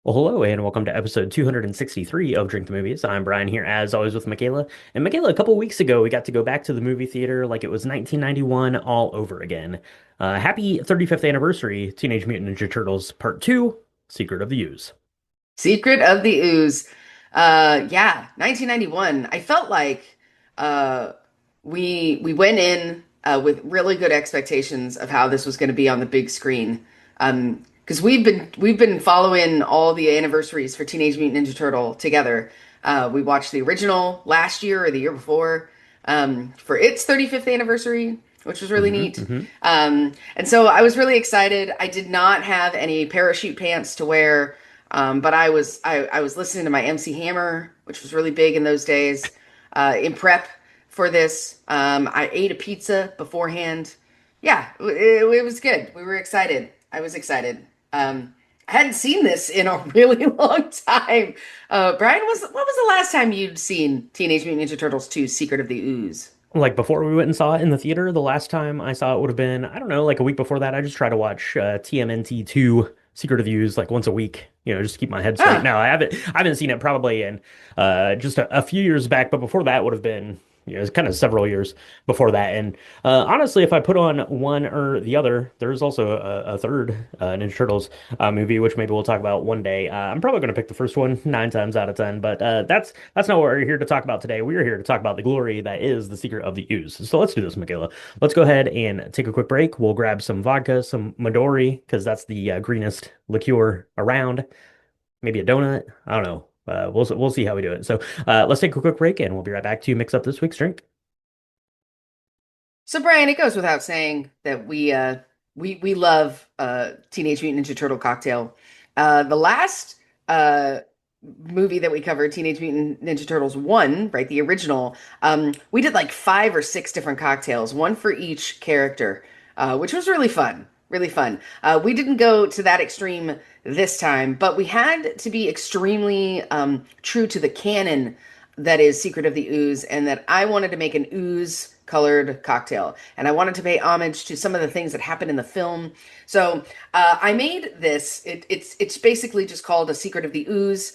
Well, hello and welcome to episode 263 of Drink the Movies. I'm Brian here, as always, with Michaela. And Michaela, a couple weeks ago, we got to go back to the movie theater like it was 1991 all over again. Happy 35th anniversary, Teenage Mutant Ninja Turtles Part 2, Secret of the Ooze. Secret of the Ooze. Yeah, 1991. I felt like uh we went in with really good expectations of how this was going to be on the big screen. Because we've been following all the anniversaries for Teenage Mutant Ninja Turtle together. We watched the original last year or the year before for its 35th anniversary, which was really neat. Hmm. And so I was really excited. I did not have any parachute pants to wear. But I was listening to my MC Hammer, which was really big in those days, in prep for this. I ate a pizza beforehand. Yeah, it was good. We were excited. I was excited. I hadn't seen this in a really long time. Brian, what was the last time you'd seen Teenage Mutant Ninja Turtles 2: Secret of the Ooze? Like before we went and saw it in the theater, the last time I saw it would have been, I don't know, like a week before that. I just try to watch TMNT 2 Secret of the Use like once a week, just to keep my head straight. Ah, Now, I haven't seen it probably in just a few years back, but before that would have been, it's kind of several years before that. And honestly, if I put on one or the other, there's also a third Ninja Turtles movie, which maybe we'll talk about one day. I'm probably going to pick the first one 9 times out of 10, but that's not what we're here to talk about today. We're here to talk about the glory that is the Secret of the Ooze. So let's do this, Michaela. Let's go ahead and take a quick break. We'll grab some vodka, some Midori, because that's the greenest liqueur around. Maybe a donut. I don't know. We'll see how we do it. So let's take a quick break, and we'll be right back to mix up this week's drink. so Brian, it goes without saying that we love Teenage Mutant Ninja Turtle cocktail. The last movie that we covered, Teenage Mutant Ninja Turtles 1, right, the original, we did like five or six different cocktails, one for each character, which was really fun. Really fun. We didn't go to that extreme this time, but we had to be extremely true to the canon that is Secret of the Ooze, and that I wanted to make an ooze colored cocktail, and I wanted to pay homage to some of the things that happen in the film. So I made this. It's basically just called a Secret of the Ooze.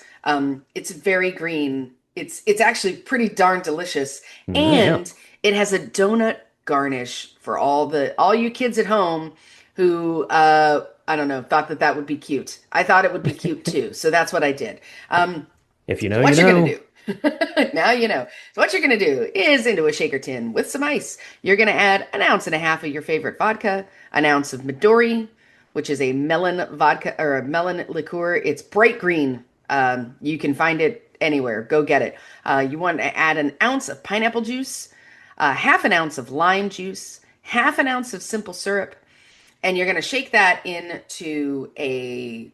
It's very green. It's actually pretty darn delicious, Yeah. and it has a donut garnish for all you kids at home who I don't know, thought that that would be cute. I thought it would be cute too, so that's what I did. If you So know, you what you're gonna know. do? Now you know. So what you're gonna do is into a shaker tin with some ice. You're gonna add an ounce and a half of your favorite vodka, an ounce of Midori, which is a melon vodka or a melon liqueur. It's bright green. You can find it anywhere. Go get it. You want to add an ounce of pineapple juice, half an ounce of lime juice, half an ounce of simple syrup, and you're going to shake that into a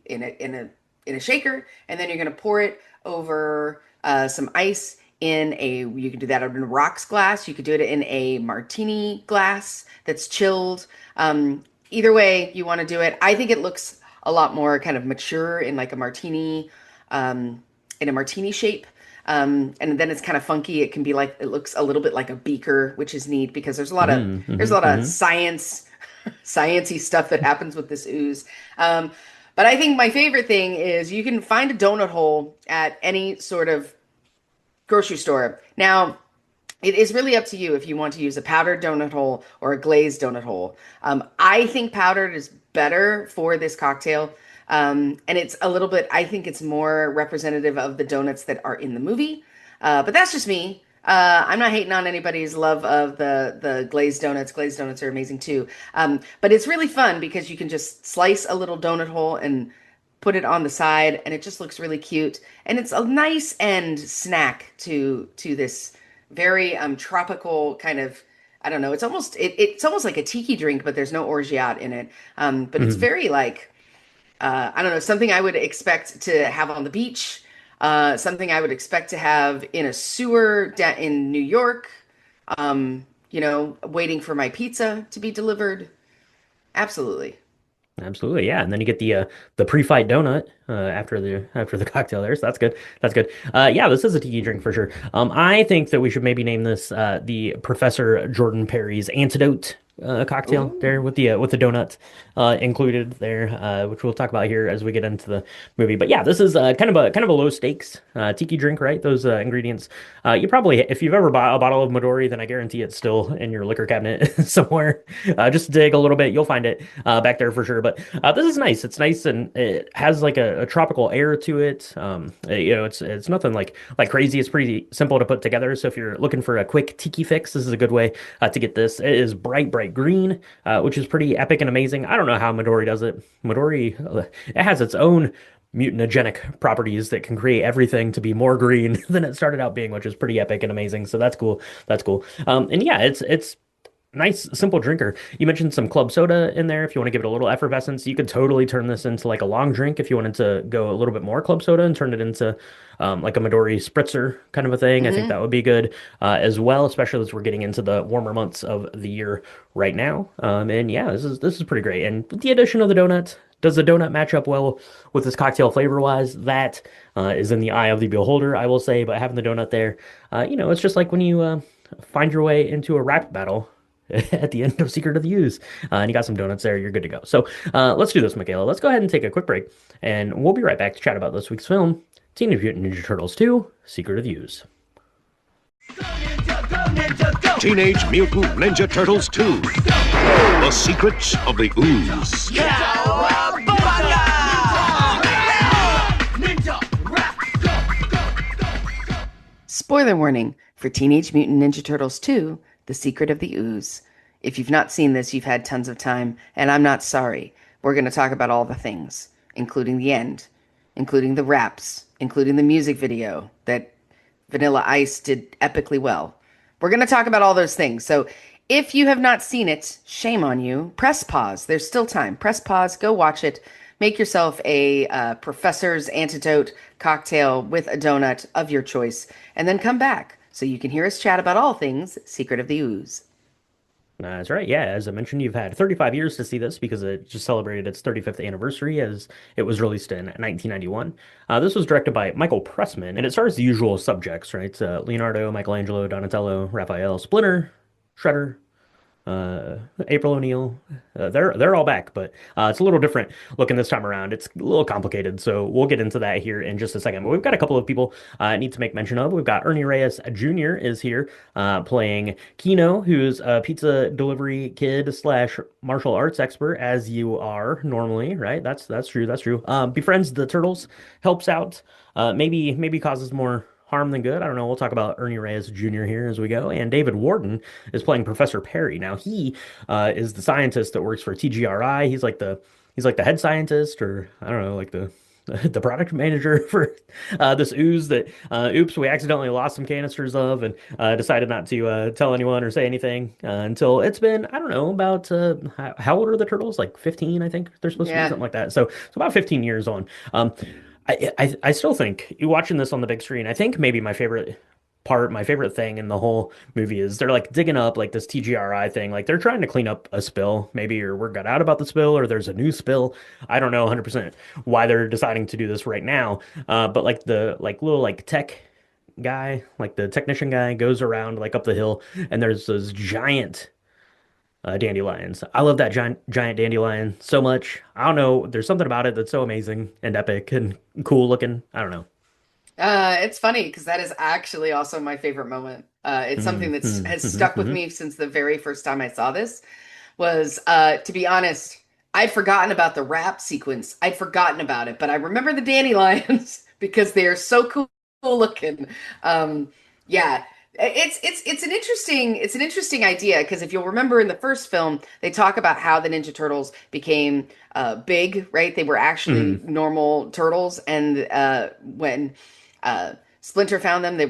shaker, and then you're going to pour it over some ice in a you can do that in a rocks glass. You could do it in a martini glass that's chilled. Either way you want to do it. I think it looks a lot more kind of mature in like a martini, in a martini shape. And then it's kind of funky. It can be like, it looks a little bit like a beaker, which is neat because Hmm. there's a Hmm. lot of Hmm. sciencey stuff that happens with this ooze. But I think my favorite thing is you can find a donut hole at any sort of grocery store. Now, it is really up to you if you want to use a powdered donut hole or a glazed donut hole. I think powdered is better for this cocktail. And it's a little bit, I think it's more representative of the donuts that are in the movie. But that's just me. I'm not hating on anybody's love of the glazed donuts. Glazed donuts are amazing too. But it's really fun because you can just slice a little donut hole and put it on the side, and it just looks really cute. And it's a nice end snack to this very tropical kind of. I don't know. It's almost like a tiki drink, but there's no orgeat in it. But it's Hmm. very like I don't know, something I would expect to have on the beach, something I would expect to have in a sewer in New York, waiting for my pizza to be delivered. Absolutely. Absolutely, yeah. And then you get the pre-fight donut after the cocktail there. So that's good. That's good. Yeah, this is a tiki drink for sure. I think that we should maybe name this the Professor Jordan Perry's Antidote cocktail there Ooh. with the donut included there, which we'll talk about here as we get into the movie. But yeah, this is kind of a low stakes tiki drink, right? Those ingredients. You probably, if you've ever bought a bottle of Midori, then I guarantee it's still in your liquor cabinet somewhere. Just dig a little bit, you'll find it back there for sure. But this is nice. It's nice and it has like a tropical air to it. It's nothing like crazy. It's pretty simple to put together. So if you're looking for a quick tiki fix, this is a good way to get this. It is bright green, which is pretty epic and amazing. I don't know how Midori does it. Midori, it has its own mutagenic properties that can create everything to be more green than it started out being, which is pretty epic and amazing. So that's cool. That's cool. And yeah, it's nice, simple drinker. You mentioned some club soda in there. If you want to give it a little effervescence, you could totally turn this into like a long drink if you wanted to go a little bit more club soda and turn it into like a Midori spritzer kind of a thing. I think Hmm. that would be good as well, especially as we're getting into the warmer months of the year right now. And yeah, this is pretty great. And with the addition of the donut, does the donut match up well with this cocktail flavor wise? That is in the eye of the beholder, I will say. But having the donut there, it's just like when you find your way into a rap battle at the end of Secret of the Ooze. And you got some donuts there, you're good to go. So let's do this, Michaela. Let's go ahead and take a quick break, and we'll be right back to chat about this week's film, Teenage Mutant Ninja Turtles 2, Secret of the Ooze. Teenage Mutant Ninja Turtles 2. The Secrets of the Ooze. Spoiler warning for Teenage Mutant Ninja Turtles 2, The Secret of the Ooze. If you've not seen this, you've had tons of time, and I'm not sorry. We're going to talk about all the things, including the end, including the raps, including the music video that Vanilla Ice did epically well. We're going to talk about all those things. So if you have not seen it, shame on you. Press pause. There's still time. Press pause. Go watch it. Make yourself a professor's antidote cocktail with a donut of your choice, and then come back so you can hear us chat about all things Secret of the Ooze. That's right. Yeah, as I mentioned, you've had 35 years to see this because it just celebrated its 35th anniversary as it was released in 1991. This was directed by Michael Pressman, and it stars the usual subjects, right? Leonardo, Michelangelo, Donatello, Raphael, Splinter, Shredder, uh, April O'Neil. They're all back, but it's a little different looking this time around. It's a little complicated, so we'll get into that here in just a second. But we've got a couple of people I need to make mention of. We've got Ernie Reyes Jr. is here playing Keno, who's a pizza delivery kid slash martial arts expert, as you are normally, right? That's true. That's true. Befriends the turtles, helps out, maybe causes more harm than good. I don't know. We'll talk about Ernie Reyes Jr. here as we go. And David Warden is playing Professor Perry. Now he is the scientist that works for TGRI. He's like the head scientist, or I don't know, like the product manager for this ooze that oops, we accidentally lost some canisters of, and decided not to tell anyone or say anything until it's been, I don't know, about how old are the turtles? Like 15, I think they're supposed to be, Yeah. something like that. So about 15 years on. I still think you watching this on the big screen, I think maybe my favorite thing in the whole movie is they're like digging up like this TGRI thing. Like they're trying to clean up a spill, maybe, or word got out about the spill, or there's a new spill. I don't know 100% why they're deciding to do this right now. But like the like little like tech guy, like the technician guy goes around like up the hill, and there's those giant dandelions. I love that giant dandelion so much. I don't know. There's something about it that's so amazing and epic and cool looking. I don't know. It's funny because that is actually also my favorite moment. It's something that's has stuck with Mhm. me since the very first time I saw this. Was to be honest, I'd forgotten about the rap sequence. I'd forgotten about it, but I remember the dandelions because they are so cool looking. Yeah, it's an interesting idea because if you'll remember in the first film, they talk about how the Ninja Turtles became big, right? They were actually Mhm. normal turtles, and when Splinter found them, they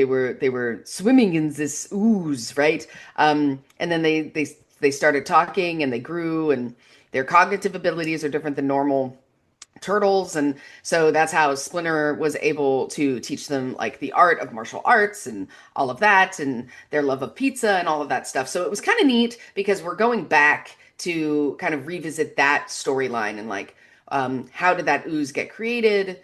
were swimming in this ooze, right? And then they started talking and they grew, and their cognitive abilities are different than normal turtles, and so that's how Splinter was able to teach them like the art of martial arts and all of that, and their love of pizza and all of that stuff. So it was kind of neat because we're going back to kind of revisit that storyline and like how did that ooze get created,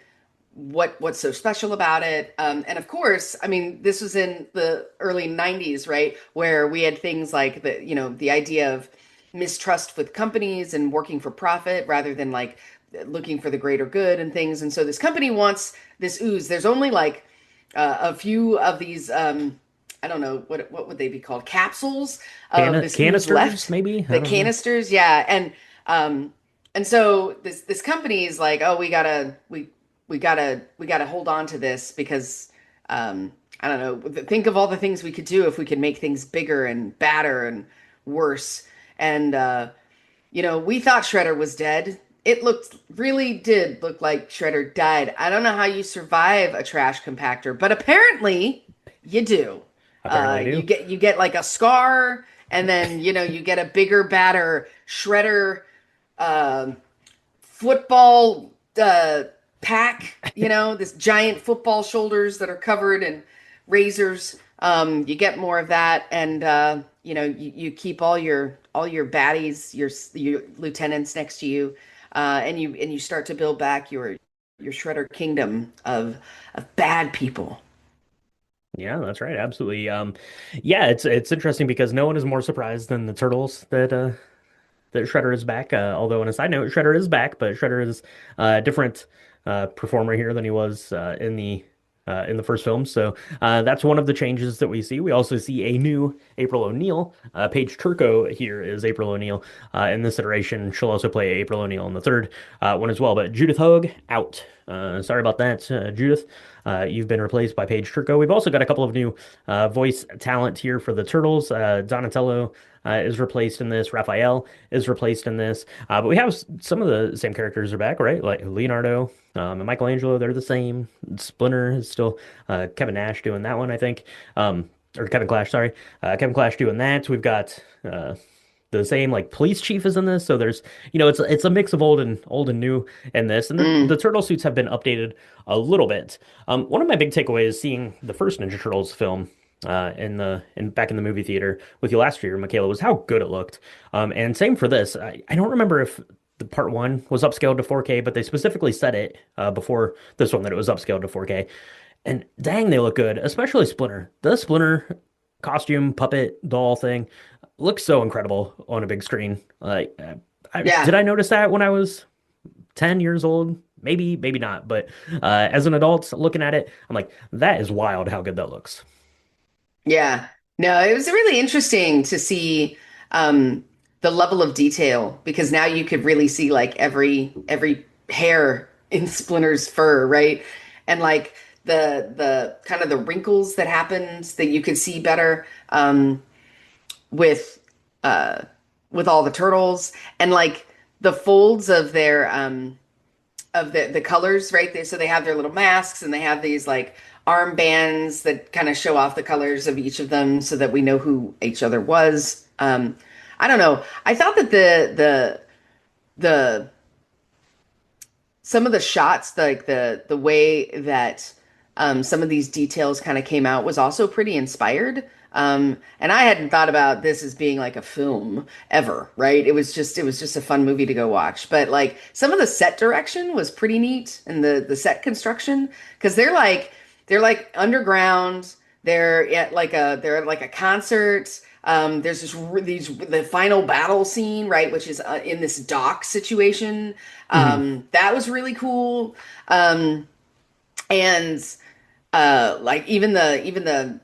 what's so special about it. And of course, I mean, this was in the early 90s, right? Where we had things like the idea of mistrust with companies and working for profit rather than like looking for the greater good and things. And so this company wants this ooze. There's only like a few of these I don't know what would they be called, capsules of this ooze Canisters, left, maybe? I the don't know. canisters, yeah. And so this company is like, oh, we gotta hold on to this because I don't know, think of all the things we could do if we could make things bigger and badder and worse. And we thought Shredder was dead. It really did look like Shredder died. I don't know how you survive a trash compactor, but apparently you do. Apparently I You do. get like a scar, and then you get a bigger, badder Shredder uh, football pack. This giant football shoulders that are covered in razors. You get more of that, and you keep all your baddies, your lieutenants next to you, and you start to build back your Shredder kingdom of bad people. Yeah, that's right. Absolutely. Yeah, it's interesting because no one is more surprised than the turtles that Shredder is back. Although on a side note, Shredder is back, but Shredder is a different performer here than he was in the first film. So that's one of the changes that we see. We also see a new April O'Neil. Paige Turco here is April O'Neil in this iteration. She'll also play April O'Neil in the third one as well. But Judith Hoag out. Sorry about that, Judith. You've been replaced by Paige Turco. We've also got a couple of new voice talent here for the Turtles. Donatello is replaced in this. Raphael is replaced in this. But we have some of the same characters are back, right? Like Leonardo and Michelangelo, they're the same. Splinter is still Kevin Nash doing that one, I think. Or Kevin Clash, sorry. Kevin Clash doing that. We've got the same like police chief is in this, so there's it's a mix of old and new in this, and the Mm. turtle suits have been updated a little bit. One of my big takeaways seeing the first Ninja Turtles film in back in the movie theater with you last year, Michaela, was how good it looked. And same for this. I don't remember if the part one was upscaled to 4K, but they specifically said it before this one that it was upscaled to 4K. And dang, they look good, especially Splinter. The Splinter costume, puppet, doll thing looks so incredible on a big screen. Like, Yeah. did I notice that when I was 10 years old? Maybe, maybe not. But as an adult looking at it, I'm like, that is wild how good that looks. Yeah. No, it was really interesting to see um, the level of detail because now you could really see like every hair in Splinter's fur, right? And like the kind of the wrinkles that happened that you could see better with uh, with all the turtles and like the folds of their of the colors, right? So they have their little masks and they have these like armbands that kind of show off the colors of each of them so that we know who each other was. I don't know. I thought that the some of the shots, like the way that some of these details kind of came out was also pretty inspired. And I hadn't thought about this as being like a film ever, right? It was just a fun movie to go watch. But like some of the set direction was pretty neat and the set construction because they're like underground. They're at like a concert. There's the final battle scene, right, which is in this dock situation. Mhm. That was really cool. And like even the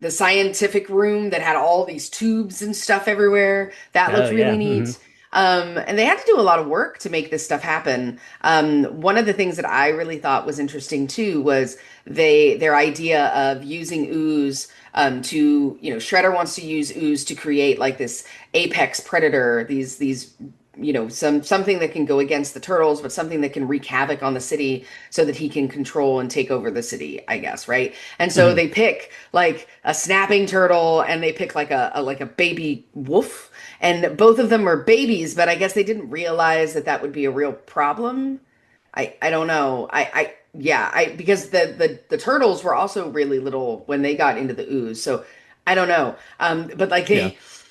scientific room that had all these tubes and stuff everywhere. That Oh looked really yeah. Hmm. neat. And they had to do a lot of work to make this stuff happen. One of the things that I really thought was interesting too was their idea of using ooze Shredder wants to use ooze to create like this apex predator, these something that can go against the turtles, but something that can wreak havoc on the city so that he can control and take over the city, I guess, right? And so Hmm. they pick like a snapping turtle and they pick like a baby wolf, and both of them are babies, but I guess they didn't realize that that would be a real problem. I don't know. Yeah, I because the turtles were also really little when they got into the ooze, so I don't know. But like Yeah.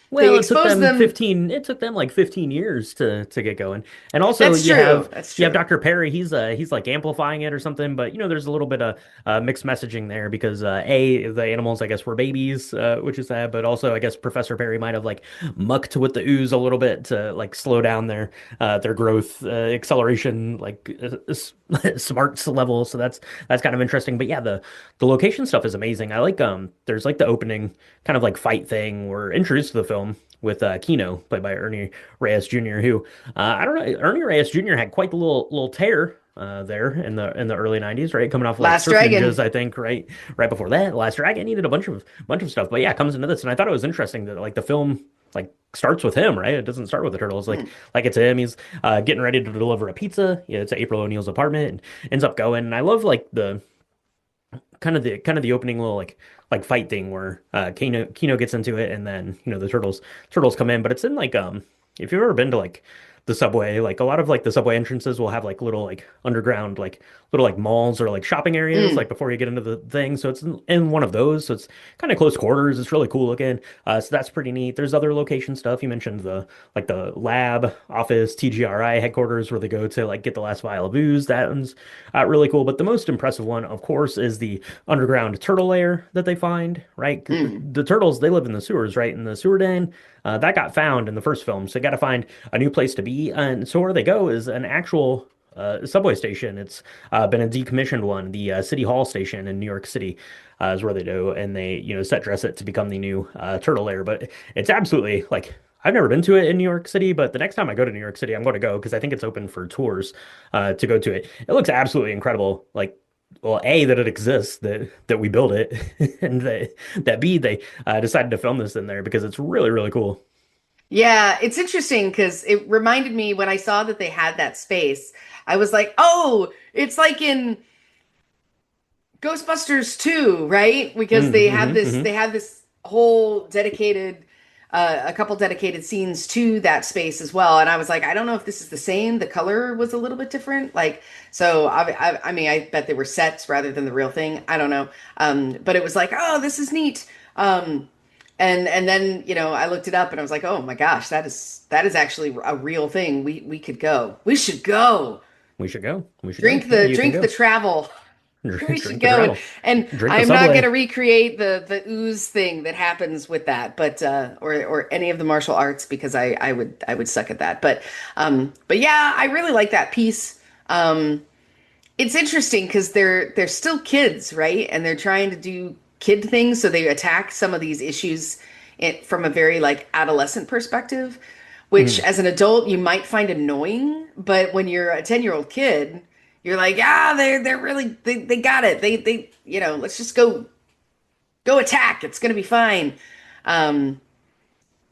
They Well, expose them. it took them like 15 years to get going. And also That's true. That's you have true. Dr. Perry, he's like amplifying it or something, but there's a little bit of mixed messaging there because A, the animals I guess were babies, which is sad, but also I guess Professor Perry might have like mucked with the ooze a little bit to like slow down their growth acceleration like smarts level. So that's kind of interesting. But yeah, the location stuff is amazing. I like there's like the opening kind of like fight thing. We're introduced to the film with Keno, played by Ernie Reyes Jr., who I don't know. Ernie Reyes Jr. had quite the little tear there in the early '90s, right? Coming off like Last Surf Dragon. Ninjas, I think, right before that. Last Dragon needed a bunch of stuff, but yeah, comes into this, and I thought it was interesting that like the film like starts with him, right? It doesn't start with the turtles, Hmm. like it's him. He's getting ready to deliver a pizza. Yeah, it's at April O'Neil's apartment, and ends up going. And I love like the kind of the opening little like fight thing where Keno gets into it and then the turtles come in, but it's in like if you've ever been to like the subway, like a lot of like the subway entrances will have like little like underground like little like malls or like shopping areas Mm. like before you get into the thing. So it's in one of those. So it's kind of close quarters. It's really cool looking. So that's pretty neat. There's other location stuff. You mentioned the lab office, TGRI headquarters where they go to like get the last vial of ooze. That one's really cool. But the most impressive one, of course, is the underground turtle lair that they find, right? 'Cause Mm. the turtles, they live in the sewers, right? In the sewer den. That got found in the first film. So they got to find a new place to be. And so where they go is an actual subway station. It's been a decommissioned one. The City Hall station in New York City is where they do. And they, set dress it to become the new turtle lair. But it's absolutely like, I've never been to it in New York City, but the next time I go to New York City, I'm going to go because I think it's open for tours to go to it. It looks absolutely incredible. Like, well, A, that it exists, that we build it, and that B, they decided to film this in there because it's really, really cool. Yeah, it's interesting because it reminded me when I saw that they had that space, I was like, oh, it's like in Ghostbusters 2, right? Because Mm, hmm they have this whole dedicated a couple dedicated scenes to that space as well. And I was like, I don't know if this is the same. The color was a little bit different. Like, so I mean, I bet they were sets rather than the real thing. I don't know. But it was like, oh, this is neat. And then, I looked it up and I was like, oh my gosh, that is actually a real thing. We could go. We should go. We should go. We should go. Yeah, you can Drink the go. travel. We should Drink the go, travel. and Drink the I'm not going subway. to recreate the ooze thing that happens with that, but or any of the martial arts because I would suck at that. But yeah, I really like that piece. It's interesting because they're still kids, right? And they're trying to do kid things, so they attack some of these issues from a very like adolescent perspective, which Mhm. as an adult you might find annoying, but when you're a 10-year-old kid, you're like, ah, they're really they got it. They let's just go attack. It's gonna be fine. Um,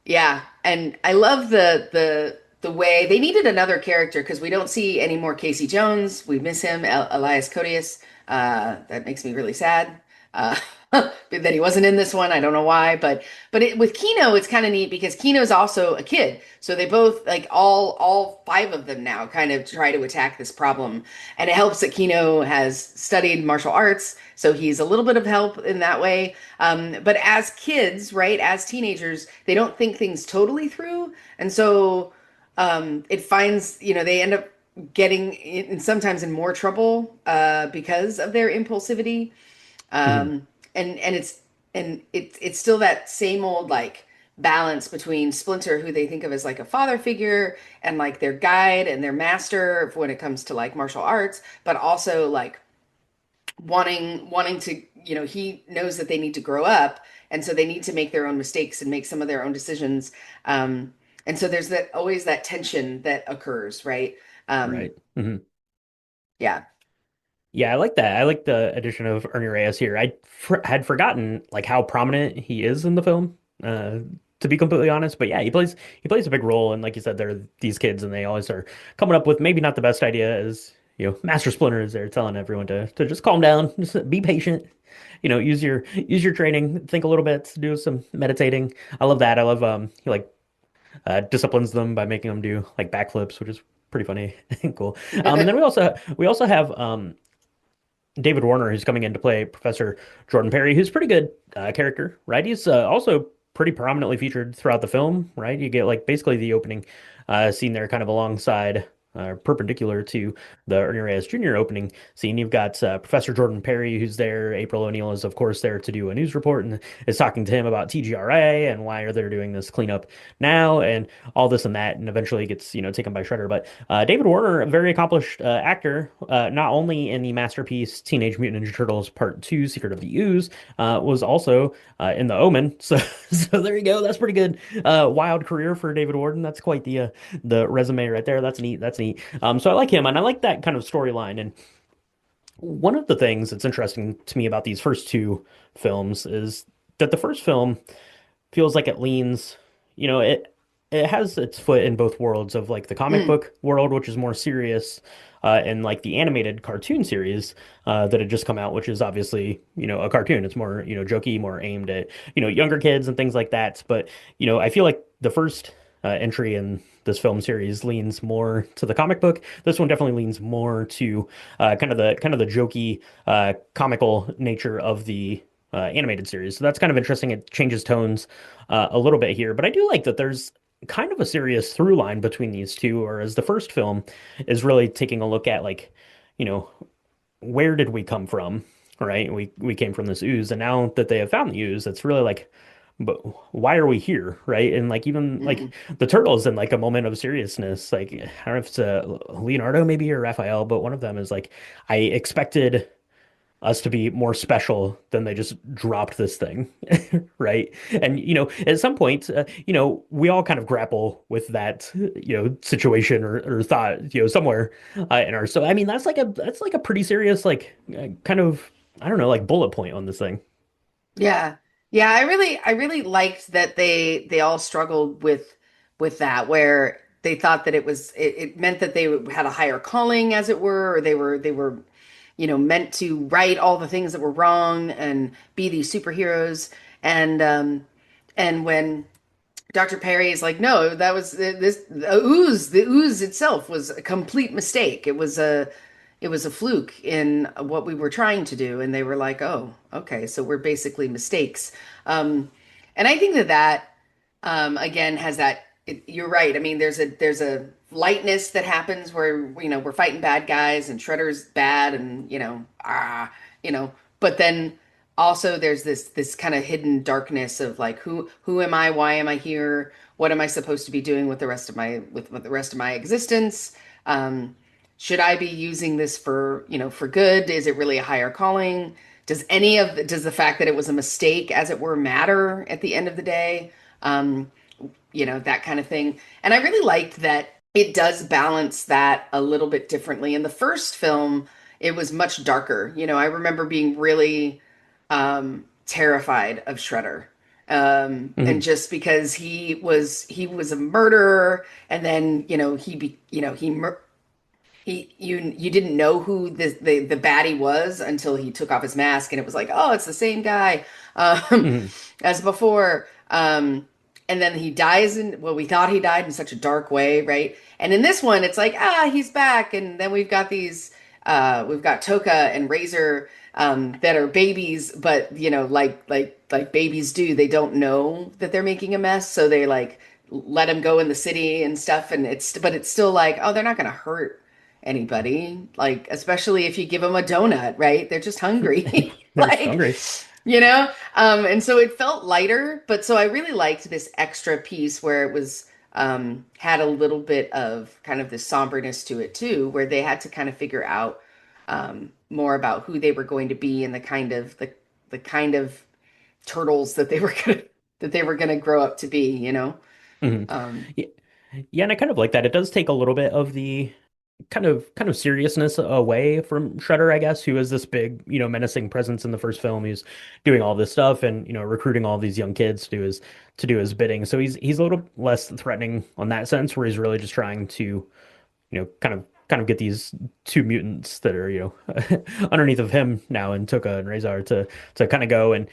yeah, and I love the way they needed another character because we don't see any more Casey Jones. We miss him, Elias Koteas. That makes me really sad. Uh, that he wasn't in this one. I don't know why, but with Keno, it's kind of neat because Keno's also a kid. So they both like all five of them now kind of try to attack this problem, and it helps that Keno has studied martial arts, so he's a little bit of help in that way. But as kids, right, as teenagers, they don't think things totally through, and so it finds they end up getting sometimes in more trouble because of their impulsivity. Mhm. Um, and it's still that same old like balance between Splinter, who they think of as like a father figure and like their guide and their master when it comes to like martial arts, but also like wanting to, he knows that they need to grow up, and so they need to make their own mistakes and make some of their own decisions. And so there's that always that tension that occurs, right? Um, Right. Hmm. yeah. Yeah, I like that. I like the addition of Ernie Reyes here. Had forgotten like how prominent he is in the film, to be completely honest. But yeah, he plays a big role, and like you said, they're these kids, and they always are coming up with maybe not the best idea. As Master Splinter is there telling everyone to just calm down, just be patient. Use your training, think a little bit, do some meditating. I love that. I love he like disciplines them by making them do like backflips, which is pretty funny and cool. And then we also have David Warner, who's coming in to play Professor Jordan Perry, who's a pretty good character, right? He's also pretty prominently featured throughout the film, right? You get like basically the opening scene there, kind of alongside. Perpendicular to the Ernie Reyes Jr. opening scene. You've got Professor Jordan Perry, who's there. April O'Neil is, of course, there to do a news report and is talking to him about TGRI and why are they doing this cleanup now and all this and that. And eventually gets, taken by Shredder. But David Warner, a very accomplished actor, not only in the masterpiece Teenage Mutant Ninja Turtles Part 2, Secret of the Ooze, was also in The Omen. So, so there you go. That's pretty good. Wild career for David Warden. That's quite the resume right there. That's neat. That's neat. So I like him, and I like that kind of storyline. And one of the things that's interesting to me about these first two films is that the first film feels like it leans, it has its foot in both worlds of like the comic Mm, book world, which is more serious, and like the animated cartoon series that had just come out, which is obviously, a cartoon. It's more, jokey, more aimed at, younger kids and things like that. But, I feel like the first entry in this film series leans more to the comic book. This one definitely leans more to kind of the jokey, comical nature of the animated series. So that's kind of interesting. It changes tones a little bit here, but I do like that there's kind of a serious through line between these two, whereas the first film is really taking a look at like, you know, where did we come from? Right? We came from this ooze, and now that they have found the ooze, it's really like, but why are we here? Right? And like even like mm. the turtles in like a moment of seriousness, like I don't know if it's Leonardo maybe or Raphael, but one of them is like, I expected us to be more special than they just dropped this thing, right? And at some point, we all kind of grapple with that, situation or thought, somewhere in our. So I mean, that's like a pretty serious, like kind of I don't know, like bullet point on this thing. Yeah. Yeah, I really liked that they all struggled with that where they thought that it meant that they had a higher calling as it were, or they were meant to right all the things that were wrong and be these superheroes. And when Dr. Perry is like, no, that was the ooze itself was a complete mistake. It was a fluke in what we were trying to do. And they were like, oh, okay, so we're basically mistakes. Um, and I think that again has you're right. I mean, there's a lightness that happens where we're fighting bad guys and Shredder's bad and but then also there's this kind of hidden darkness of like who am I? Why am I here? What am I supposed to be doing with with the rest of my existence? Should I be using this for good? Is it really a higher calling? Does the fact that it was a mistake, as it were, matter at the end of the day? Um, that kind of thing. And I really liked that it does balance that a little bit differently. In the first film, it was much darker. I remember being really terrified of Shredder. And Hmm. just because he was a murderer, and then he be he mur you didn't know who the baddie was until he took off his mask, and it was like, oh, it's the same guy um, Hmm. as before. And then he dies we thought he died in such a dark way, right? And in this one, it's like, he's back, and then we've got Toka and Razor that are babies, but like babies do, they don't know that they're making a mess, so they like let him go in the city and stuff, and it's still like, oh, they're not gonna hurt anybody, like especially if you give them a donut, right? They're just hungry. They're just like hungry. and so it felt lighter, but so I really liked this extra piece where it was had a little bit of kind of this somberness to it too, where they had to kind of figure out more about who they were going to be and the kind of turtles that they were gonna grow up to be. Hmm. Um, Yeah, yeah, and I kind of like that. It does take a little bit of the kind of seriousness away from Shredder, I guess, who is this big, menacing presence in the first film. He's doing all this stuff and, recruiting all these young kids to do his bidding. So he's a little less threatening on that sense, where he's really just trying to, kind of get these two mutants that are, underneath of him now and Tokka and Rahzar to kind of go and,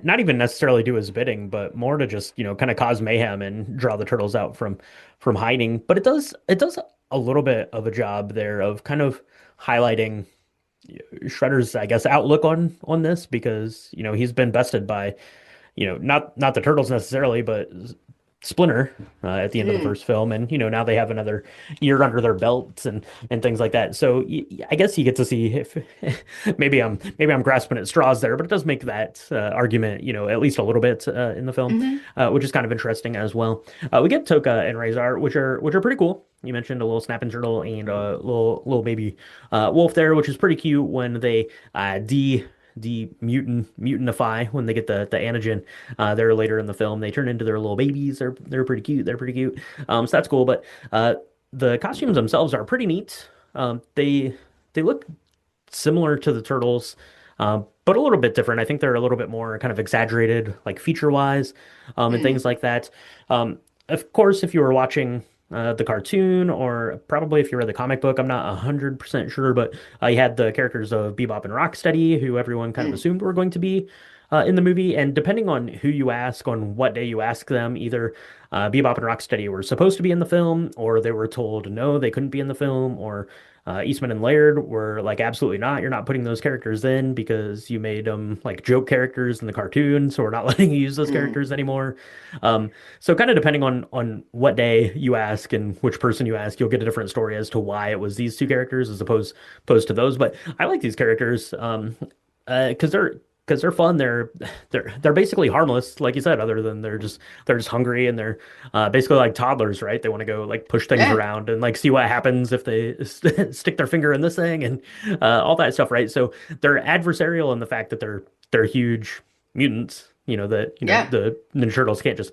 not even necessarily do his bidding, but more to just, kind of cause mayhem and draw the turtles out from hiding. But it does a little bit of a job there of kind of highlighting Shredder's, I guess, outlook on this because, he's been bested by, not the turtles necessarily, but Splinter at the end of the Mm. first film, and now they have another year under their belts and things like that. So I guess you get to see if maybe I'm grasping at straws there, but it does make that argument at least a little bit in the film, Hmm. which is kind of interesting as well. We get Tokka and Rahzar, which are pretty cool. You mentioned a little snapping turtle and a little baby wolf there, which is pretty cute when they mutantify when they get the antigen there later in the film. They turn into their little babies. They're pretty cute. They're pretty cute. So that's cool. But the costumes themselves are pretty neat. They look similar to the turtles, but a little bit different. I think they're a little bit more kind of exaggerated, like feature wise, and Mm. things like that. Of course, if you were watching the cartoon, or probably if you read the comic book, I'm not 100% sure, but you had the characters of Bebop and Rocksteady, who everyone kind of Mm. assumed were going to be in the movie. And depending on who you ask, on what day you ask them, either Bebop and Rocksteady were supposed to be in the film, or they were told no, they couldn't be in the film, or Eastman and Laird were like, absolutely not. You're not putting those characters in because you made them like joke characters in the cartoon, so we're not letting you use those Mm. characters anymore. So kind of depending on what day you ask and which person you ask, you'll get a different story as to why it was these two characters as opposed to those. But I like these characters because they're fun. They're basically harmless, like you said, other than they're just hungry, and they're basically like toddlers, right? They want to go like push things Yeah. around and like see what happens if they stick their finger in this thing and all that stuff, right? So they're adversarial in the fact that they're huge mutants. That Yeah. the Ninja Turtles can't just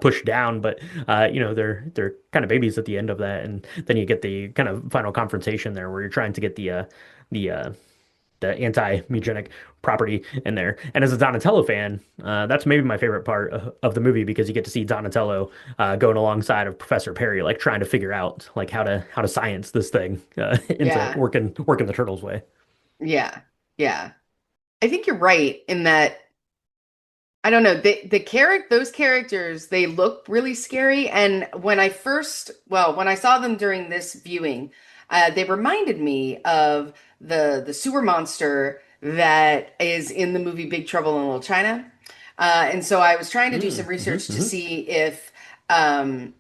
push down, but they're kind of babies at the end of that, and then you get the kind of final confrontation there where you're trying to get the uh, the anti-mutagenic property in there. And as a Donatello fan, that's maybe my favorite part of the movie because you get to see Donatello going alongside of Professor Perry, like trying to figure out like how to science this thing into Yeah. working the turtles way. Yeah. Yeah. I think you're right in that. I don't know. Those characters, they look really scary. And when I saw them during this viewing, they reminded me of the sewer monster that is in the movie Big Trouble in Little China. And so I was trying to do some research to Hmm. see if, um,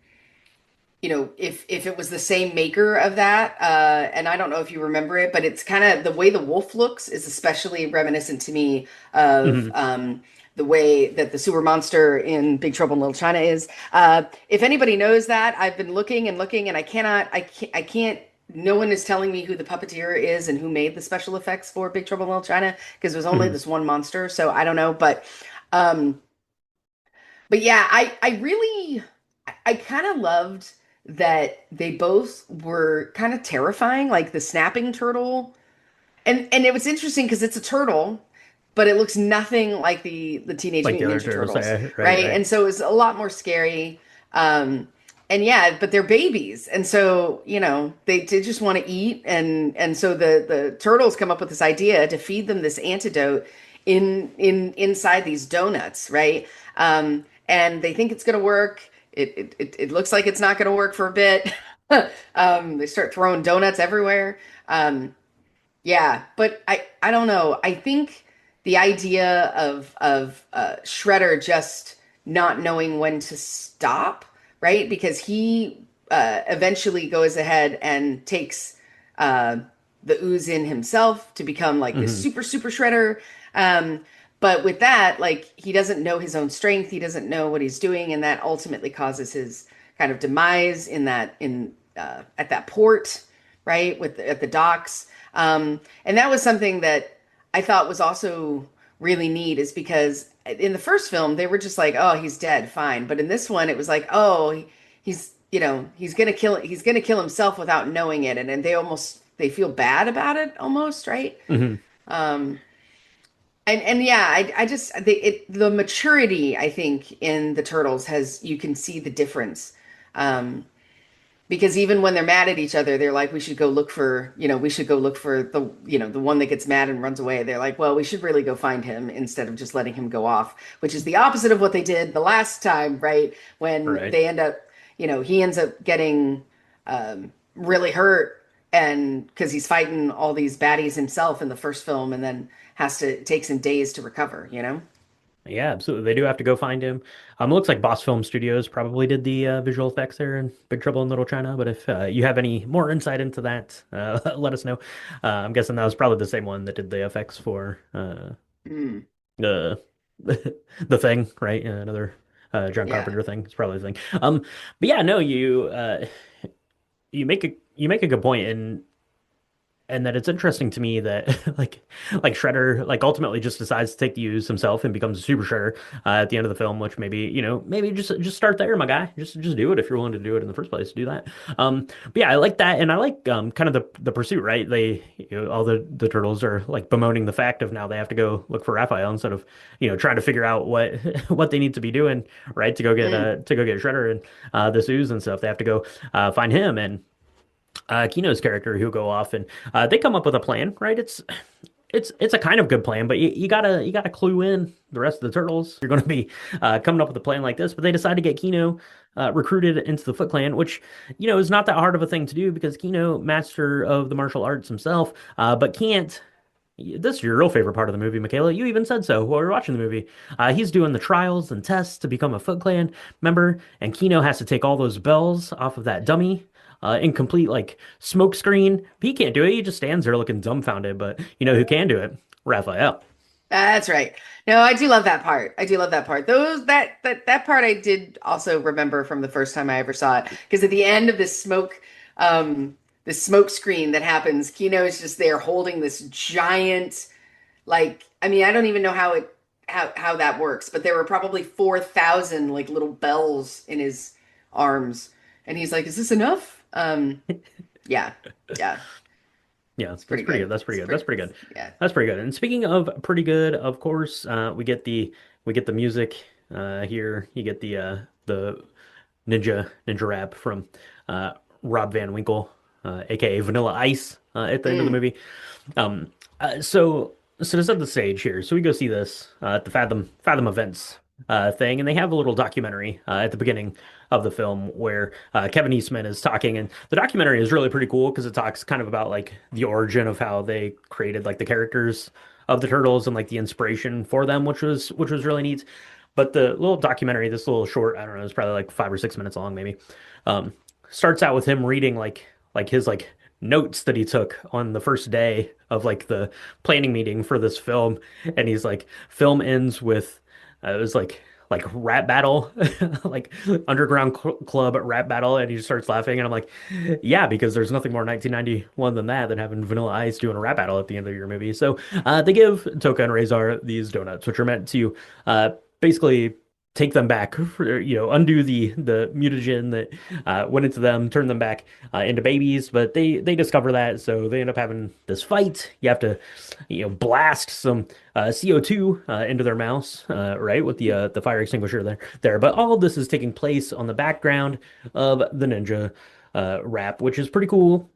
if it was the same maker of that. And I don't know if you remember it, but it's kind of the way the wolf looks is especially reminiscent to me of Hmm. the way that the sewer monster in Big Trouble in Little China is. If anybody knows that, I've been looking and looking, and I can't. No one is telling me who the puppeteer is and who made the special effects for Big Trouble in Little China because there's only Hmm. this one monster, so I don't know. Um, but yeah, I kind of loved that they both were kind of terrifying, like the snapping turtle. And it was interesting because it's a turtle, but it looks nothing like the Teenage Like the Mutant other Ninja turtles, Turtles, right, right? right. And so it's a lot more scary. Um, and yeah, but they're babies, and so they just want to eat, and so the turtles come up with this idea to feed them this antidote inside these donuts, right? And they think it's going to work. It looks like it's not going to work for a bit. They start throwing donuts everywhere. Yeah, but I don't know. I think the idea of Shredder just not knowing when to stop, right? Because he eventually goes ahead and takes uh, the ooze in himself to become like this Hmm. super Shredder. Um, but with that, like he doesn't know his own strength. He doesn't know what he's doing, and that ultimately causes his kind of demise in at that port, right? At the docks. And that was something that I thought was also really neat is because in the first film they were just like, oh, he's dead, fine. But in this one it was like, oh, he's gonna kill himself without knowing it, and they feel bad about it almost, right? Hmm. Um, and yeah, I just the maturity I think in the turtles has you can see the difference. Um, because even when they're mad at each other, they're like, we should go look for the one that gets mad and runs away. They're like, well, we should really go find him instead of just letting him go off, which is the opposite of what they did the last time, right? When Right. they end up, he ends up getting really hurt and because he's fighting all these baddies himself in the first film and then takes him days to recover. Yeah, absolutely. They do have to go find him. It looks like Boss Film Studios probably did the visual effects there in Big Trouble in Little China. But if you have any more insight into that, let us know. I'm guessing that was probably the same one that did the effects for Mm, the the Thing, right? Another John yeah. Carpenter thing. It's probably the thing. But yeah, no, you make a good point, and that it's interesting to me that like Shredder like ultimately just decides to take the use himself and becomes a super Shredder at the end of the film, which maybe maybe just start there, my guy. Just do it if you're willing to do it in the first place. Do that. But yeah, I like that, and I like kind of the pursuit. Right, all the turtles are like bemoaning the fact of now they have to go look for Raphael instead of trying to figure out what what they need to be doing right Mm, to go get Shredder and this ooze and stuff. They have to go find him and Keno's character who'll go off and they come up with a plan, right? It's a kind of good plan, but you gotta clue in the rest of the turtles. You're going to be coming up with a plan like this, but they decide to get Keno recruited into the Foot Clan, which is not that hard of a thing to do because Keno, master of the martial arts himself, but can't. This is your real favorite part of the movie, Michaela. You even said so while we were watching the movie. He's doing the trials and tests to become a Foot Clan member, and Keno has to take all those bells off of that dummy in complete like smoke screen. He can't do it. He just stands there looking dumbfounded. But you know who can do it? Raphael. that's right. No, I do love that part. I do love that part. That part I did also remember from the first time I ever saw it. Because at the end of this smoke screen that happens, Kino is just there holding this giant, like, I mean, I don't even know how that works, but there were probably 4,000 like little bells in his arms. And he's like, "Is this enough?" Yeah, yeah. Yeah, It's that's pretty pretty good. good. That's pretty It's good. That's pretty, pretty good. yeah. That's pretty good. And speaking of pretty good, of course, we get the music here. You get the ninja rap from uh, Rob Van Winkle, aka Vanilla Ice, at the end of the Mm, movie. Um, so to set the stage here, so we go see this at the Fathom events thing, and they have a little documentary at the beginning of the film where Kevin Eastman is talking, and the documentary is really pretty cool because it talks kind of about like the origin of how they created like the characters of the turtles and like the inspiration for them, which was really neat. But the little documentary, this little short, I don't know, it's probably like 5 or 6 minutes long, maybe. Um, starts out with him reading like his like notes that he took on the first day of like the planning meeting for this film, and he's like, film ends with it was like rap battle, like underground club rap battle, and he just starts laughing, and I'm like, yeah, because there's nothing more 1991 than that than having Vanilla Ice doing a rap battle at the end of your movie. So they give Tokka and Rahzar these donuts, which are meant to basically take them back, undo the mutagen that went into them, turn them back into babies. But they discover that, so they end up having this fight. You have to, blast some CO2 into their mouths, right, with the fire extinguisher there. But all of this is taking place on the background of the ninja rap, which is pretty cool.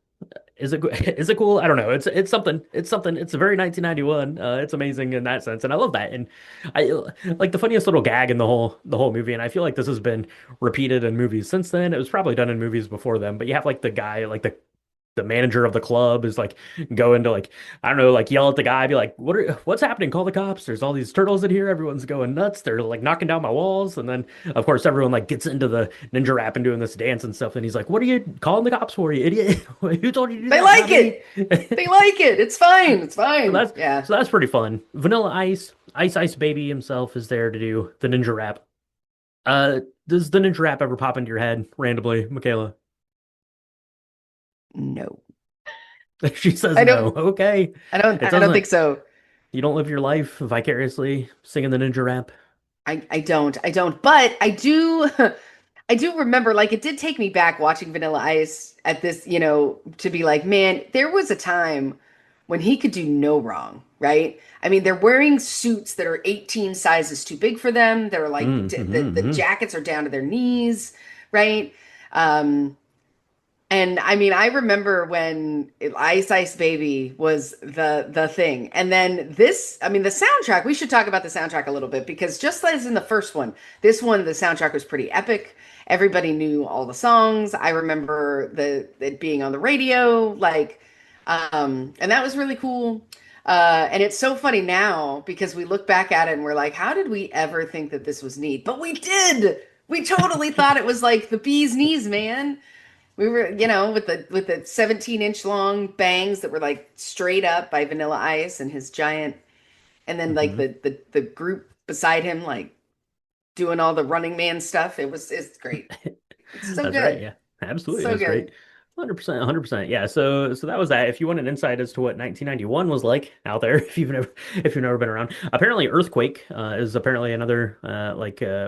Is it is it cool? I don't know. It's something. It's something. It's a very 1991. It's amazing in that sense, and I love that. And I like the funniest little gag in the whole movie. And I feel like this has been repeated in movies since then. It was probably done in movies before then. But you have like the guy, like the manager of the club is like going to like I don't know, like yell at the guy, be like, what's happening? Call the cops. There's all these turtles in here. Everyone's going nuts. They're like knocking down my walls. And then of course everyone like gets into the ninja rap and doing this dance and stuff. And he's like, what are you calling the cops for, you idiot? Who told you to do they that? like Not me. it. They like it. It's fine. It's fine. Yeah. So that's pretty fun. Vanilla Ice Baby himself is there to do the ninja rap. Uh, does the ninja rap ever pop into your head randomly, Michaela? No. She says I no. don't Okay. It I don't think doesn't. so. You don't live your life vicariously singing the ninja rap. I don't. But I do I do remember, like, it did take me back watching Vanilla Ice at this, to be like, man, there was a time when he could do no wrong, right? I mean, they're wearing suits that are 18 sizes too big for them. They're like, the Mm-hmm. jackets are down to their knees, right? Um, and I mean, I remember when Ice Ice Baby was the thing. And then this, I mean, the soundtrack, we should talk about the soundtrack a little bit because just as in the first one, this one, the soundtrack was pretty epic. Everybody knew all the songs. I remember it being on the radio, like, and that was really cool. And it's so funny now because we look back at it and we're like, how did we ever think that this was neat? But we did. We totally thought it was like the bee's knees, man. We were, with the 17-inch long bangs that were like straight up by Vanilla Ice and his giant, and then like Hmm. the group beside him like doing all the Running Man stuff. It's great. It's so That's right. good. Yeah, absolutely. So That's great. good. 100%, 100%. Yeah. So that was that. If you want an insight as to what 1991 was like out there, if you've never been around, apparently Earthquake is apparently another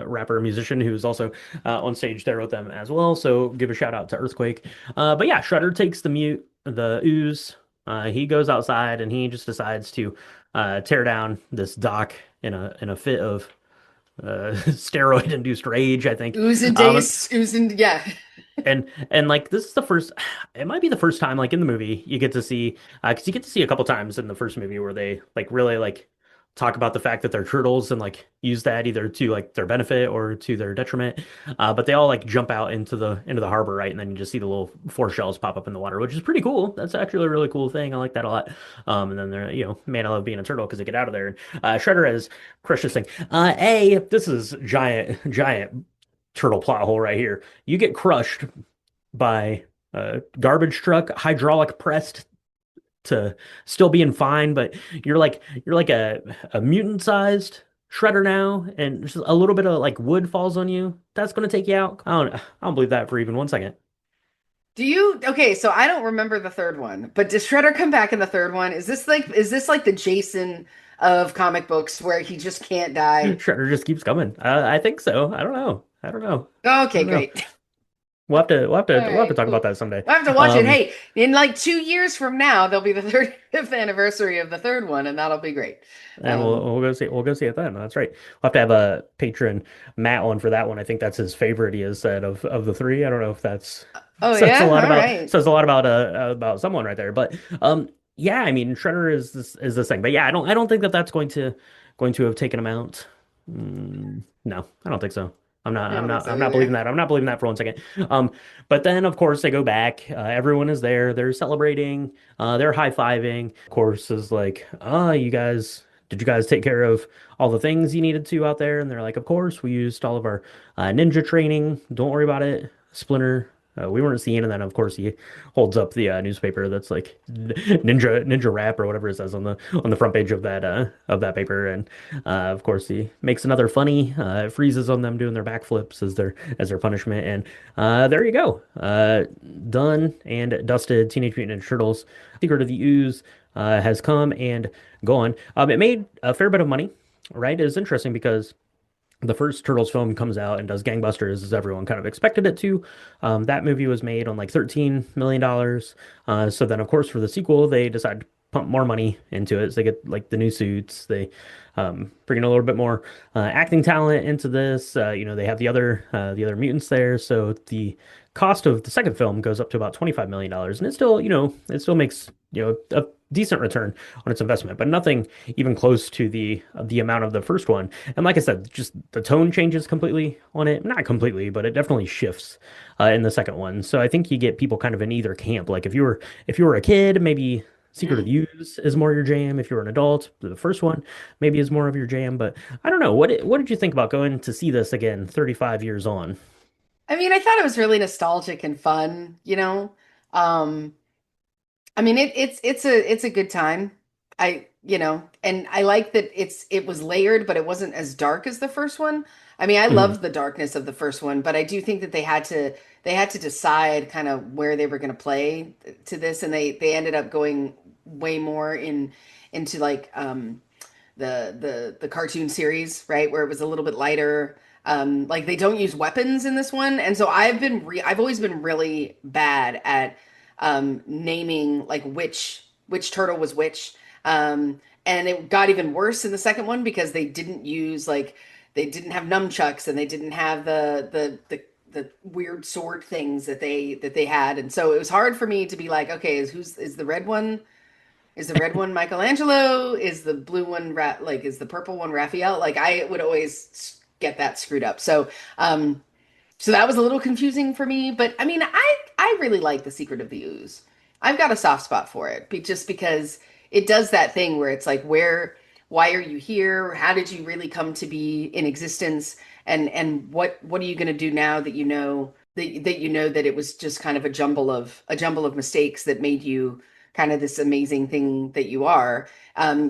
rapper musician who's also on stage there with them as well. So give a shout out to Earthquake. But yeah, Shredder takes the ooze. He goes outside and he just decides to tear down this dock in a fit of steroid induced rage, I think. Ooze and Um, Days, Ooze and yeah. and like this is the first, it might be the first time like in the movie you get to see because you get to see a couple times in the first movie where they like really like talk about the fact that they're turtles and like use that either to like their benefit or to their detriment. But they all like jump out into the harbor, right? And then you just see the little four shells pop up in the water, which is pretty cool. That's actually a really cool thing. I like that a lot. And then they're, man, I love being a turtle because they get out of there. And Shredder has crushed this thing. This is giant turtle plot hole right here. You get crushed by a garbage truck, hydraulic pressed to still being fine, but you're like a mutant sized shredder now, and just a little bit of like wood falls on you. That's gonna take you out. I don't believe that for even 1 second. Okay, so I don't remember the third one, but does Shredder come back in the third one? Is this like the Jason of comic books where he just can't die? Shredder just keeps coming. I think so. I don't know. I don't know. I Okay, don't know. great. All We'll have to right, talk about cool. that someday. We'll have to watch it. Um, Hey, in like 2 years from now, there'll be the 35th anniversary of the third one, and that'll be great. and Um, we'll go see it then. That's right. We'll have to have a patron Matt on for that one. I think that's his favorite. He has said of the three. I don't know if that's oh says a yeah, lot all about right. says a lot about someone right there. But yeah, I mean Shredder is this thing. But yeah, I don't think that that's going to have taken him out. No, I don't think so. I don't think so I'm not believing either. that. I'm not believing that for 1 second. Um, but then of course they go back. Everyone is there. They're celebrating. They're high-fiving. Of course, is like, you guys, did you guys take care of all the things you needed to out there? And they're like, of course, we used all of our ninja training. Don't worry about it. Splinter. We weren't seeing, and then of course he holds up the newspaper that's like ninja rap or whatever it says on the front page of that paper, and of course he makes another funny, freezes on them doing their backflips as their punishment, and there you go, done and dusted. Teenage Mutant Ninja Turtles: Secret of the Ooze has come and gone. It made a fair bit of money, right? It's interesting because the first Turtles film comes out and does gangbusters as everyone kind of expected it to. That movie was made on like $13 million. So then, of course, for the sequel, they decide to pump more money into it. So they get like the new suits. They bring in a little bit more acting talent into this. They have the other mutants there. So the cost of the second film goes up to about $25 million, and it still, it still makes, a decent return on its investment, but nothing even close to the amount of the first one. And like I said, just the tone changes completely on it. Not completely, but it definitely shifts in the second one. So I think you get people kind of in either camp. Like if you were a kid, maybe Secret of Hmm. the Use is more your jam. If you're an adult, the first one maybe is more of your jam. But I don't know. What did you think about going to see this again 35 years on? I mean, I thought it was really nostalgic and fun, you know. Um, I mean, it's a good time. And I like that it was layered, but it wasn't as dark as the first one. I mean, I Mhm. loved the darkness of the first one, but I do think that they had to decide kind of where they were going to play to this, and they ended up going way more into like the cartoon series, right, where it was a little bit lighter. Like they don't use weapons in this one, and so I've always been really bad at naming like which turtle was which. And it got even worse in the second one because they didn't have nunchucks and they didn't have the weird sword things that they had, and so it was hard for me to be like, okay, is the red one, Michelangelo? Is the blue one is the purple one Raphael? Like I would always get that screwed up. So that was a little confusing for me, but I mean, I really like The Secret of the Ooze. I've got a soft spot for it, just because it does that thing where it's like, why are you here? How did you really come to be in existence? And what are you going to do now that you know that it was just kind of a jumble of mistakes that made you kind of this amazing thing that you are.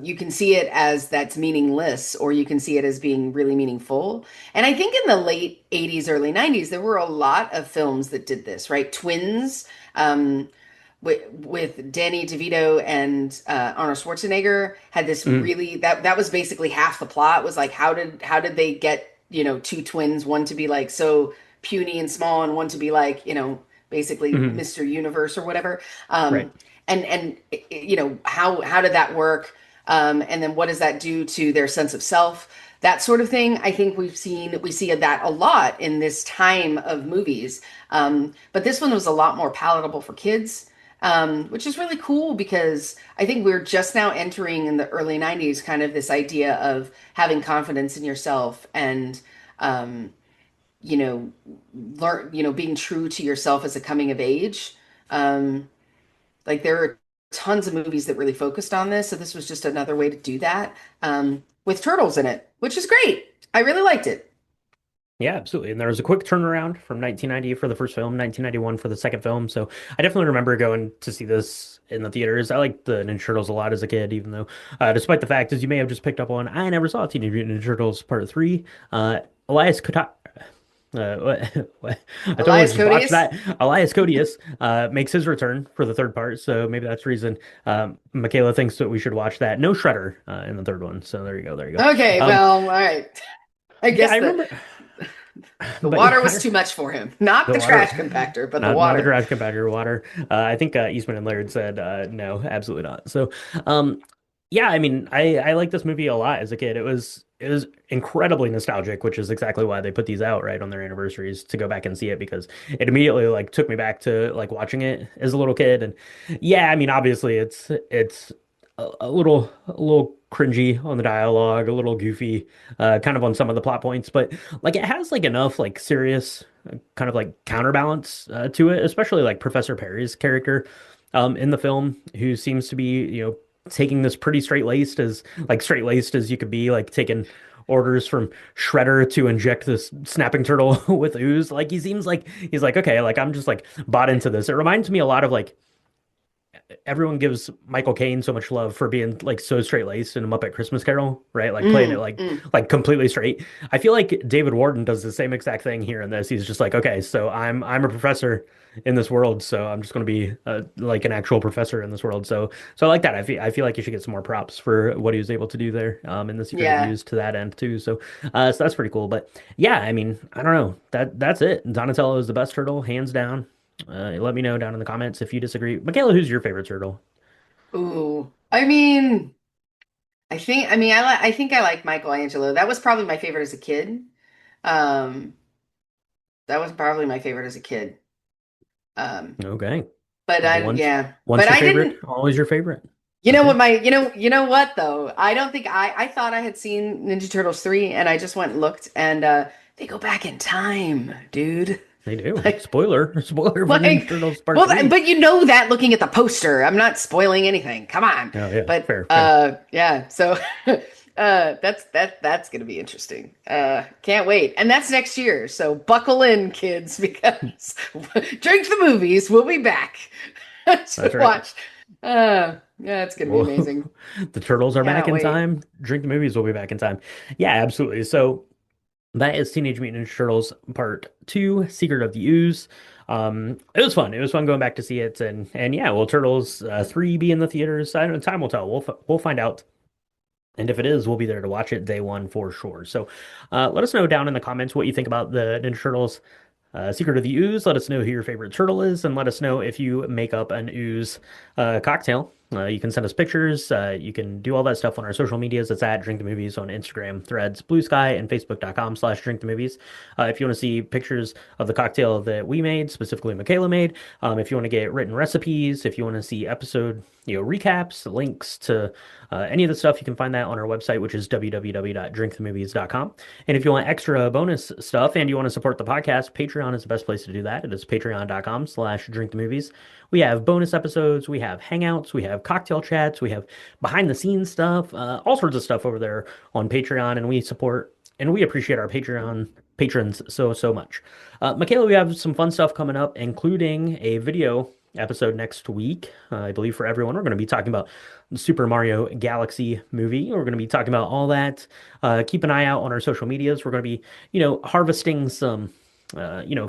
You can see it as that's meaningless, or you can see it as being really meaningful. And I think in the late 80s, early 90s, there were a lot of films that did this, right? Twins, with Danny DeVito and Arnold Schwarzenegger had this Mm, really that was basically half the plot was like how did they get two twins, one to be like so puny and small and one to be like basically mhm, Mr. Universe or whatever. right. And how did that work? And then what does that do to their sense of self? That sort of thing. I think we see that a lot in this time of movies. But this one was a lot more palatable for kids, which is really cool because I think we're just now entering in the early 90s kind of this idea of having confidence in yourself and you know being true to yourself as a coming of age. Um, like there are tons of movies that really focused on this, so this was just another way to do that with turtles in it, which is great. I really liked it. Yeah, absolutely. And there was a quick turnaround from 1990 for the first film, 1991 for the second film. So I definitely remember going to see this in the theaters. I liked the Ninja Turtles a lot as a kid, even though, despite the fact, as you may have just picked up on, I never saw Teenage Mutant Ninja Turtles Part 3. Elias Kota I totally Elias just watched Codius. that. Elias Codius makes his return for the third part, so maybe that's the reason Michaela thinks that we should watch that. No Shredder in the third one, so there you go, there you go. Okay, Um, well, all right. I yeah, guess I remember, the but water yeah, was too much for him. Not the the trash water. compactor, but the Not the water. garage compactor water. I think Eastman and Laird said no, absolutely not. So, yeah, I mean, I like this movie a lot as a kid. It was incredibly nostalgic, which is exactly why they put these out right on their anniversaries to go back and see it because it immediately like took me back to like watching it as a little kid. And yeah, I mean, obviously it's a little cringy on the dialogue, a little goofy, kind of on some of the plot points, but like it has like enough like serious kind of like counterbalance to it, especially like Professor Perry's character in the film, who seems to be, taking this pretty straight-laced as you could be, like taking orders from Shredder to inject this snapping turtle with ooze. Like he seems like he's like, okay, like I'm just like bought into this. It reminds me a lot of like everyone gives Michael Caine so much love for being like so straight-laced in a Muppet Christmas Carol, right? Like playing it Mm, like mm. like completely straight. I feel like David Warden does the same exact thing here in this. He's just like, okay, so I'm a professor in this world, so I'm just going to be like an actual professor in this world. So I like that. I feel like you should get some more props for what he was able to do there in the Secret of Yeah. Use to that end too. So that's pretty cool. But yeah, I mean, I don't know. That's it. Donatello is the best turtle, hands down. Let me know down in the comments if you disagree. Michaela, who's your favorite turtle? Ooh. I think I like Michelangelo. That was probably my favorite as a kid. Um, that was probably my favorite as a kid. Um, Okay. but Well, I once yeah. once But your I favorite, didn't always your favorite. You know Okay. what my you know what though? I don't think I thought I had seen Ninja Turtles 3 and I just went and looked and they go back in time, dude. They do. Like Spoiler for Ninja like Turtles Part well 3. but you know that looking at the poster. I'm not spoiling anything. Come on. Oh yeah, But fair. yeah, so that's gonna be interesting. Can't wait. And that's next year. So buckle in, kids, because drink the movies. We'll be back to That's right. watch. Yeah, it's gonna be Well, amazing. the turtles are back Cannot in wait. time. Drink the movies will be back in time. Yeah, absolutely. So that is Teenage Mutant Ninja Turtles Part 2, Secret of the Ooze. It was fun. It was fun going back to see it, and yeah, will Turtles 3 be in the theaters? I don't know. Time will tell. We'll find out. And if it is, we'll be there to watch it day one for sure. So let us know down in the comments what you think about the Ninja Turtles Secret of the Ooze. Let us know who your favorite turtle is, and let us know if you make up an ooze cocktail. You can send us pictures. You can do all that stuff on our social medias. It's at Drink the Movies on Instagram, Threads, Blue Sky, and Facebook.com/Drink the Movies. If you want to see pictures of the cocktail that we made, specifically Michaela made, if you want to get written recipes, if you want to see episode recaps, links to any of the stuff, you can find that on our website, which is www.drinkthemovies.com. And if you want extra bonus stuff and you want to support the podcast, Patreon is the best place to do that. It is patreon.com/drinkthemovies. We have bonus episodes, we have hangouts, we have cocktail chats, we have behind the scenes stuff, all sorts of stuff over there on Patreon, and we support and we appreciate our Patreon patrons so much. Michaela, we have some fun stuff coming up, including a video episode next week. I believe for everyone, we're going to be talking about the Super Mario Galaxy movie. We're going to be talking about all that. Keep an eye out on our social medias. We're going to be, harvesting some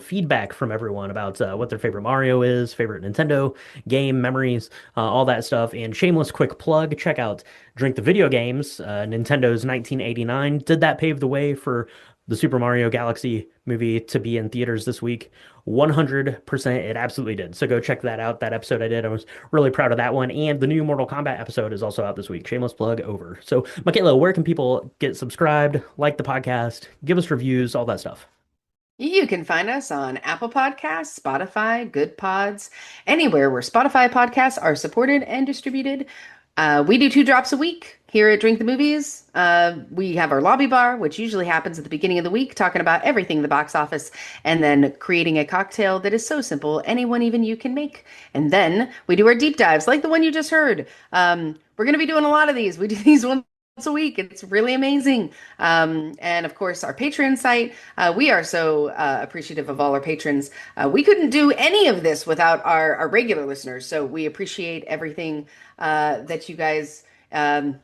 feedback from everyone about what their favorite Mario is, favorite Nintendo game memories, all that stuff. And shameless quick plug, check out Drink the Video Games, Nintendo's 1989. Did that pave the way for the Super Mario Galaxy movie to be in theaters this week? 100% it absolutely did. So go check that out. That episode I did, I was really proud of that one. And the new Mortal Kombat episode is also out this week. Shameless plug over. So, Michaela, where can people get subscribed, like the podcast, give us reviews, all that stuff? You can find us on Apple Podcasts, Spotify, Good Pods, anywhere where Spotify podcasts are supported and distributed. We do 2 drops a week here at Drink the Movies. We have our lobby bar, which usually happens at the beginning of the week, talking about everything in the box office, and then creating a cocktail that is so simple, anyone, even you, can make. And then we do our deep dives, like the one you just heard. We're going to be doing a lot of these. We do these once a week. It's really amazing. And of course, our Patreon site. We are so appreciative of all our patrons. We couldn't do any of this without our regular listeners. So we appreciate everything that you guys. I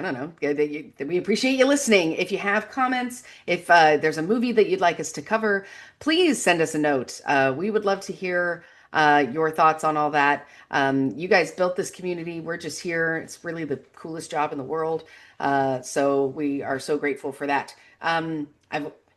don't know. That we appreciate you listening. If you have comments, if there's a movie that you'd like us to cover, please send us a note. We would love to hear your thoughts on all that. You guys built this community. We're just here. It's really the coolest job in the world. So we are so grateful for that.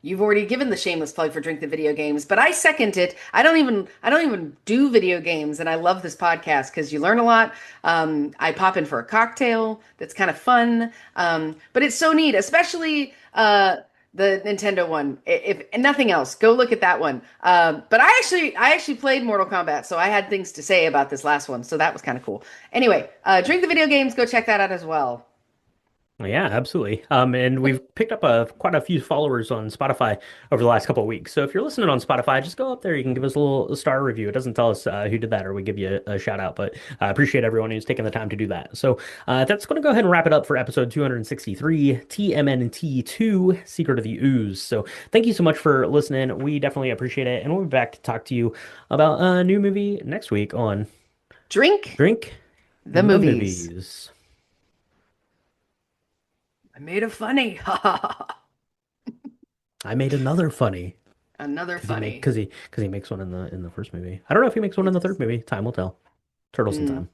You've already given the shameless plug for Drink the Video Games, but I second it. I don't even do video games, and I love this podcast because you learn a lot. I pop in for a cocktail that's kind of fun, but it's so neat, especially the Nintendo one. If nothing else, go look at that one. But I actually played Mortal Kombat, so I had things to say about this last one, so that was kind of cool. Anyway, Drink the Video Games. Go check that out as well. Yeah, absolutely. And we've picked up quite a few followers on Spotify over the last couple of weeks. So if you're listening on Spotify, just go up there. You can give us a little star review. It doesn't tell us who did that, or we give you a shout out, but I appreciate everyone who's taken the time to do that. So that's going to go ahead and wrap it up for episode 263, TMNT 2, Secret of the Ooze. So thank you so much for listening. We definitely appreciate it. And we'll be back to talk to you about a new movie next week on Drink the the movies. Movies. I made a funny. I made another funny. Another funny. Because he makes one in the first movie. I don't know if he makes one in the third movie. Time will tell. Turtles in Mm. Time.